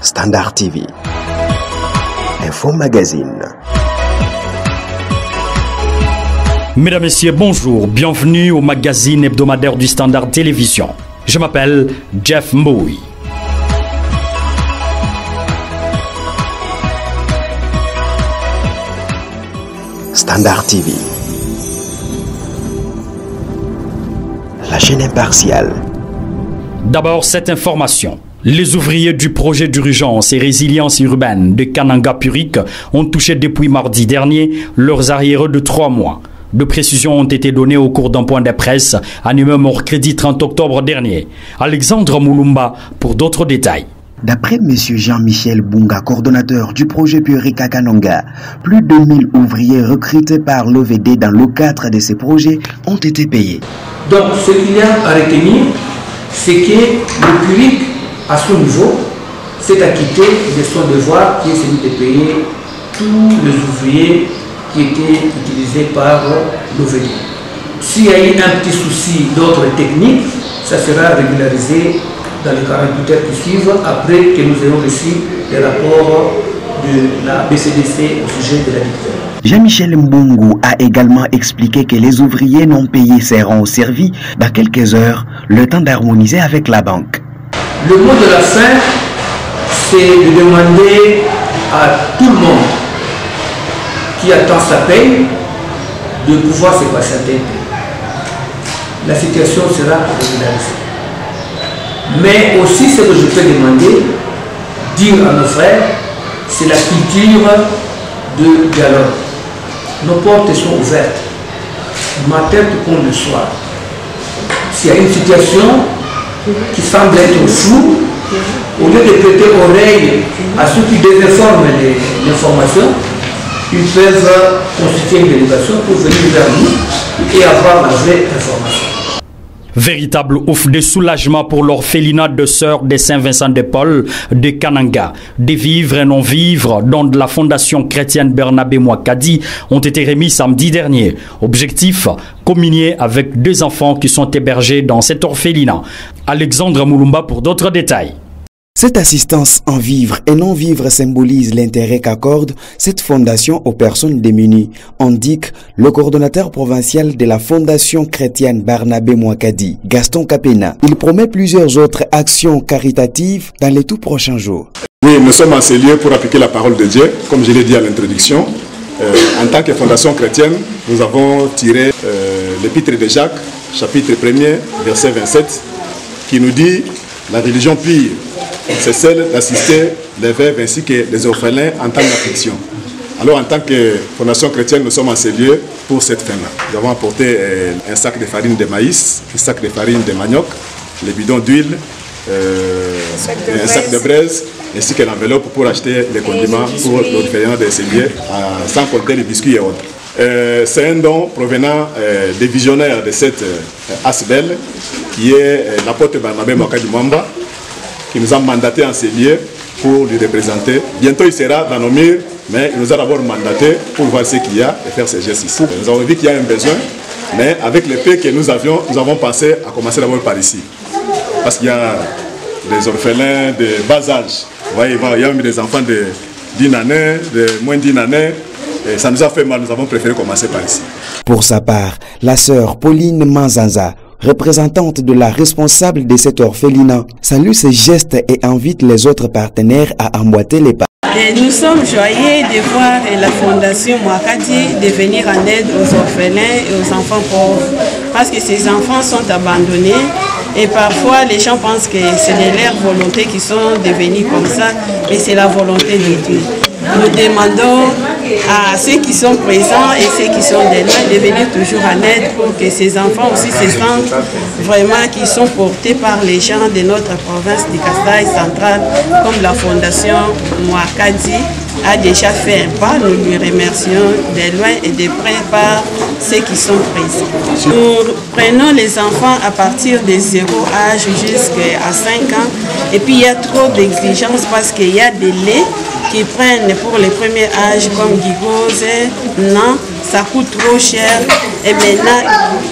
Standard TV, Info Magazine. Mesdames, Messieurs, bonjour. Bienvenue au magazine hebdomadaire du Standard Télévision. Je m'appelle Jeff Mboui. Standard TV, la chaîne impartiale. D'abord, cette information. Les ouvriers du projet d'urgence et résilience urbaine de Kananga-Purik ont touché depuis mardi dernier leurs arriérés de 3 mois. De précisions ont été données au cours d'un point de presse animé mercredi 30 octobre dernier. Alexandre Moulumba pour d'autres détails. D'après M. Jean-Michel Bunga, coordonnateur du projet Purik à Kananga, plus de 1000 ouvriers recrutés par l'OVD dans le cadre de ces projets ont été payés. Donc ce qu'il y a à retenir, c'est que le Purik, à son niveau, s'est acquitté de son devoir qui est celui de payer tous les ouvriers qui étaient utilisés par l'OVD. S'il y a eu un petit souci d'ordre technique, ça sera régularisé dans les 48 heures qui suivent, après que nous ayons reçu les rapports de la BCDC au sujet de la victoire. Jean-Michel Mbungu a également expliqué que les ouvriers non payés seront servis dans quelques heures, le temps d'harmoniser avec la banque. Le mot de la fin, c'est de demander à tout le monde qui attend sa paye de pouvoir se patienter. La situation sera régularisée. Mais aussi, ce que je peux demander, dire à nos frères, c'est la culture de dialogue. Nos portes sont ouvertes, matin tout comme le soir. S'il y a une situation qui semble être floue, au lieu de prêter oreille à ceux qui désinforment l'information, ils peuvent constituer une délégation pour venir vers nous et avoir la vraie information. Véritable ouf de soulagement pour l'orphelinat de sœurs de Saint-Vincent-de-Paul de Kananga. Des vivres et non-vivres dont de la Fondation chrétienne Bernabé Mouakadi ont été remis samedi dernier. Objectif, communier avec 2 enfants qui sont hébergés dans cet orphelinat. Alexandre Moulumba pour d'autres détails. Cette assistance en vivre et non-vivre symbolise l'intérêt qu'accorde cette fondation aux personnes démunies, indique le coordonnateur provincial de la Fondation chrétienne Barnabé Mouakadi, Gaston Kapena. Il promet plusieurs autres actions caritatives dans les tout prochains jours. Oui, nous sommes en ces lieux pour appliquer la parole de Dieu, comme je l'ai dit à l'introduction. En tant que Fondation chrétienne, nous avons tiré l'épître de Jacques, chapitre 1er, verset 27, qui nous dit « La religion pure, c'est celle d'assister les veuves ainsi que les orphelins en temps d'affliction. » Alors en tant que Fondation chrétienne, nous sommes en ces lieux pour cette fin-là. Nous avons apporté un sac de farine de maïs, un sac de farine de manioc, les bidons d'huile, un sac de braise, ainsi que l'enveloppe pour acheter les condiments pour l'orphelinat de ces lieux, sans compter les biscuits et autres. C'est un don provenant des visionnaires de cette ASBEL, qui est l'apôtre Barnabé Mouakadi Mwamba, qui nous a mandaté en ces lieux pour lui représenter. Bientôt il sera dans nos murs, mais il nous a d'abord mandaté pour voir ce qu'il y a et faire ces gestes ici. Nous avons vu qu'il y a un besoin, mais avec le peu que nous avions, nous avons pensé à commencer d'abord par ici. Parce qu'il y a des orphelins de bas âge. Vous voyez, il y a même des enfants d'1 année, de moins d'1 année. Et ça nous a fait mal, nous avons préféré commencer par ici. Pour sa part, la sœur Pauline Manzanza, représentante de la responsable de cet orphelinat, salue ces gestes et invite les autres partenaires à emboîter les pas. Et nous sommes joyeux de voir la Fondation Mouakadi de venir en aide aux orphelins et aux enfants pauvres, parce que ces enfants sont abandonnés et parfois les gens pensent que c'est de leur volonté qui sont devenus comme ça, mais c'est la volonté de Dieu. Nous demandons à ceux qui sont présents et ceux qui sont de loin de venir toujours en aide pour que ces enfants aussi se sentent vraiment qu'ils sont portés par les gens de notre province du Kasaï central, comme la Fondation Mouakadi a déjà fait un pas. Nous lui remercions de loin et de près par ceux qui sont présents. Nous prenons les enfants à partir de 0 âge jusqu'à 5 ans et puis il y a trop d'exigences parce qu'il y a des laits qui prennent pour les premiers âges comme Gigose, non, ça coûte trop cher. Et maintenant,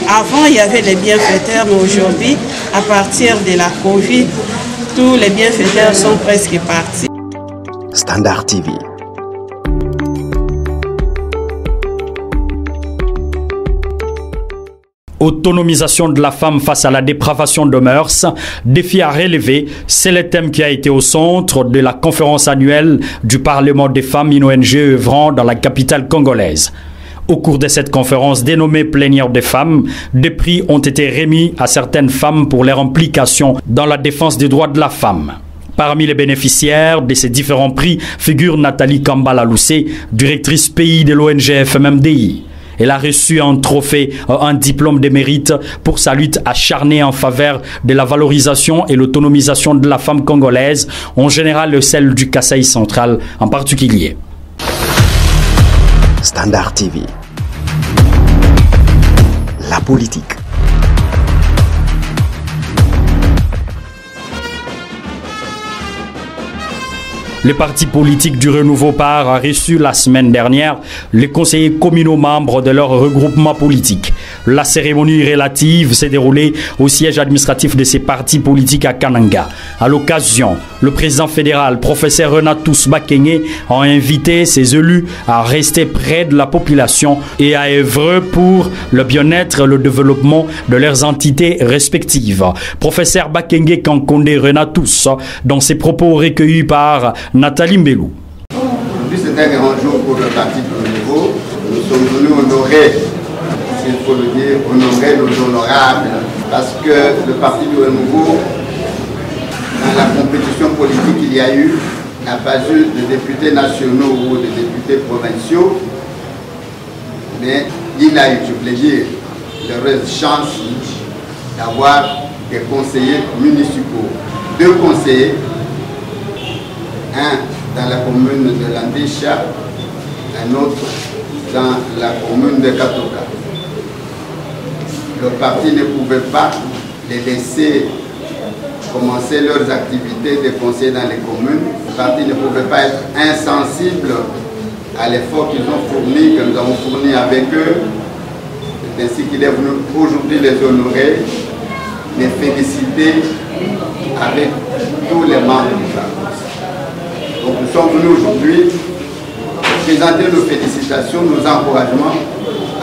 avant il y avait les bienfaiteurs, mais aujourd'hui, à partir de la Covid, tous les bienfaiteurs sont presque partis. Standard TV. Autonomisation de la femme face à la dépravation de mœurs, défi à relever, c'est le thème qui a été au centre de la conférence annuelle du Parlement des femmes, une ONG œuvrant dans la capitale congolaise. Au cours de cette conférence dénommée Plénière des femmes, des prix ont été remis à certaines femmes pour leur implication dans la défense des droits de la femme. Parmi les bénéficiaires de ces différents prix figure Nathalie Kambala-Loussé, directrice pays de l'ONG FMMDI. Elle a reçu un trophée, un diplôme de mérite pour sa lutte acharnée en faveur de la valorisation et l'autonomisation de la femme congolaise, en général celle du Kasaï central en particulier. Standard TV. La politique. Le parti politique du Renouveau Part a reçu la semaine dernière les conseillers communaux membres de leur regroupement politique. La cérémonie relative s'est déroulée au siège administratif de ces partis politiques à Kananga. À l'occasion, le président fédéral, professeur Renatus Bakenge, a invité ses élus à rester près de la population et à œuvrer pour le bien-être et le développement de leurs entités respectives. Professeur Bakenge Kankonde Renatus, dans ses propos recueillis par Nathalie Mbelou. Aujourd'hui, c'est un grand jour pour le parti Renouveau. Nous sommes venus honorer, s'il faut le dire, honorer nos honorables, parce que le parti du Renouveau, dans la compétition politique qu'il y a eu, n'a pas eu de députés nationaux ou de députés provinciaux, mais il a eu, je voulais dire, l'heureuse chance d'avoir des conseillers municipaux. 2 conseillers, un dans la commune de Landécha, un autre dans la commune de Katoka. Le parti ne pouvait pas les laisser commencer leurs activités de conseil dans les communes. Le parti ne pouvait pas être insensible à l'effort qu'ils ont fourni, que nous avons fourni avec eux. C'est ainsi qu'il est venu aujourd'hui les honorer, les féliciter avec tous les membres du parti. Donc nous sommes venus aujourd'hui présenter nos félicitations, nos encouragements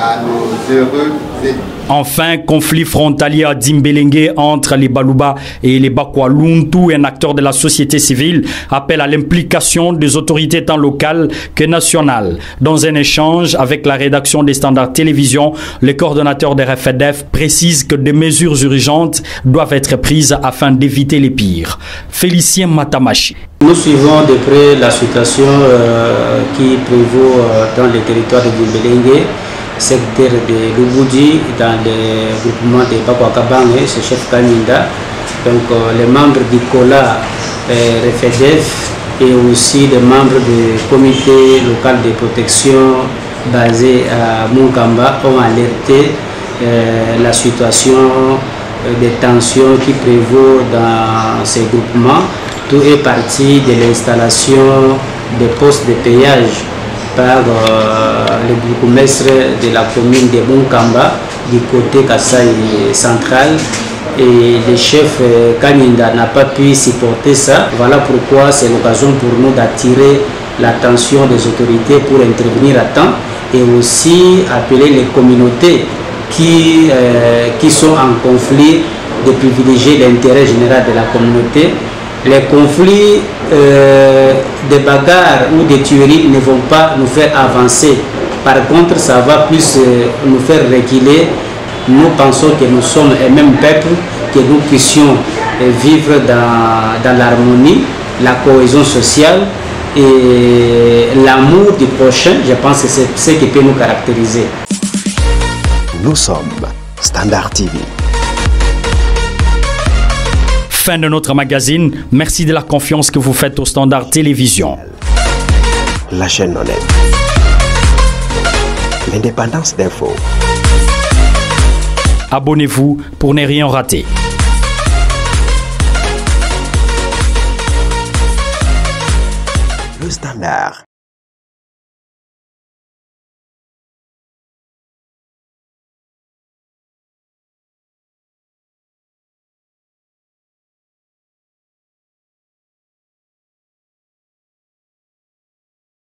à nos heureux élus. Enfin, conflit frontalier à Dimbelenge entre les Baluba et les Bakwaluntu, un acteur de la société civile, appelle à l'implication des autorités tant locales que nationales. Dans un échange avec la rédaction des Standards Télévision, le coordonnateur de RFDF précise que des mesures urgentes doivent être prises afin d'éviter les pires. Félicien Matamachi. Nous suivons de près la situation qui prévaut dans le territoire de Dimbelenge, secteur de Lubudi, dans le groupement de Bakwakabang, ce chef Kaninda. Donc les membres du COLA, RFDF et aussi les membres du comité local de protection basé à Munkamba ont alerté la situation de tensions qui prévaut dans ces groupements. Tout est parti de l'installation des postes de péage par le bourgmestre de la commune de Munkamba du côté Kasaï central, et le chef Kaninda n'a pas pu supporter ça. Voilà pourquoi c'est l'occasion pour nous d'attirer l'attention des autorités pour intervenir à temps et aussi appeler les communautés qui sont en conflit de privilégier l'intérêt général de la communauté. Les conflits de bagarres ou de tueries ne vont pas nous faire avancer. Par contre, ça va plus nous faire reculer. Nous pensons que nous sommes un même peuple, que nous puissions vivre dans l'harmonie, la cohésion sociale et l'amour du prochain. Je pense que c'est ce qui peut nous caractériser. Nous sommes Standard TV. Fin de notre magazine. Merci de la confiance que vous faites au Standard Télévision. La chaîne honnête. L'indépendance d'info. Abonnez-vous pour ne rien rater. Le Standard.